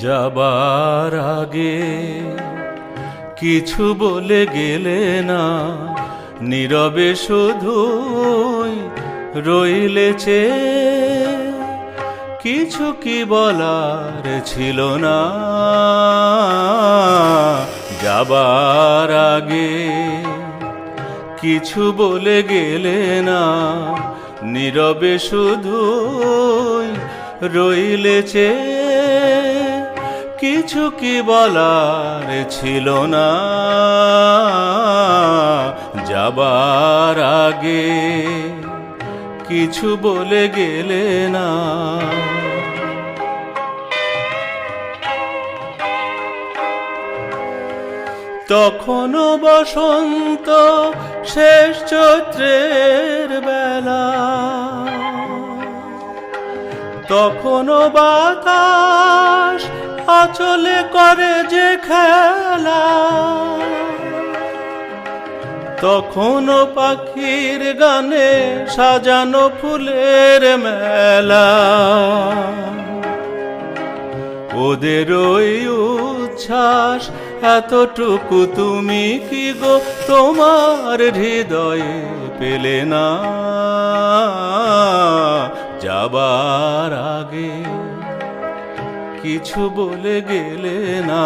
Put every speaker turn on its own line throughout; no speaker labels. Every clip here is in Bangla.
যাবার আগে কিছু বলে গেলে না, নীরবে শুধুই রইলে চেয়ে। কিছু কি বলার ছিল না যাবার আগে, কিছু বলে গেলে না, নীরবে শুধুই রইলে চেয়ে। কিছু কি বলার ছিল না যাবার আগে, কিছু বলে গেলে না। তখনও বসন্ত শেষ চৈত্রের বেলা, তখনও বাতাস আঁচলে করে যে খেলা, তখনও পাখির গানে সাজানো ফুলের মেলা। ওদের ওই উচ্ছ্বাস এতটুকু তুমি কি গো তোমার হৃদয়ে পেলে না যাবার আগে, কিছু বলে গেলে না।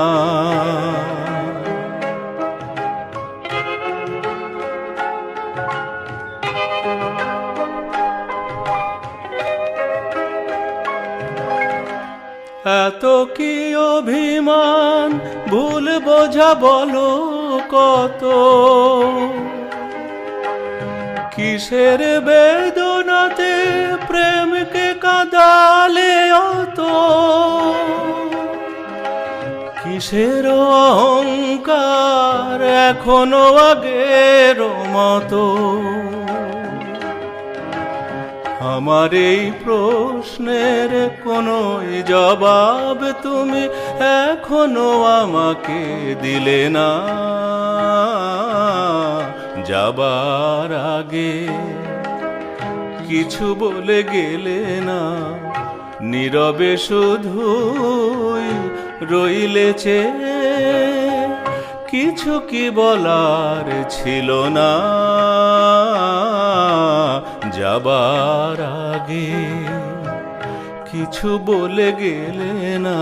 এত কি অভিমান ভুল বোঝা বলো কত, কিসের বেদনাতে প্রেমকে কাঁদালে অত, কিসের অহংকার এখনো আগের মতো। আমার এই প্রশ্নের কোনো জবাব তুমি এখনো আমাকে দিলে না যাবার আগে, কিছু বলে গেলে না, নীরবে শুধুই রইলে চেয়ে। কিছু কি বলার ছিল না যাবার আগে, কিছু বলে গেলে না।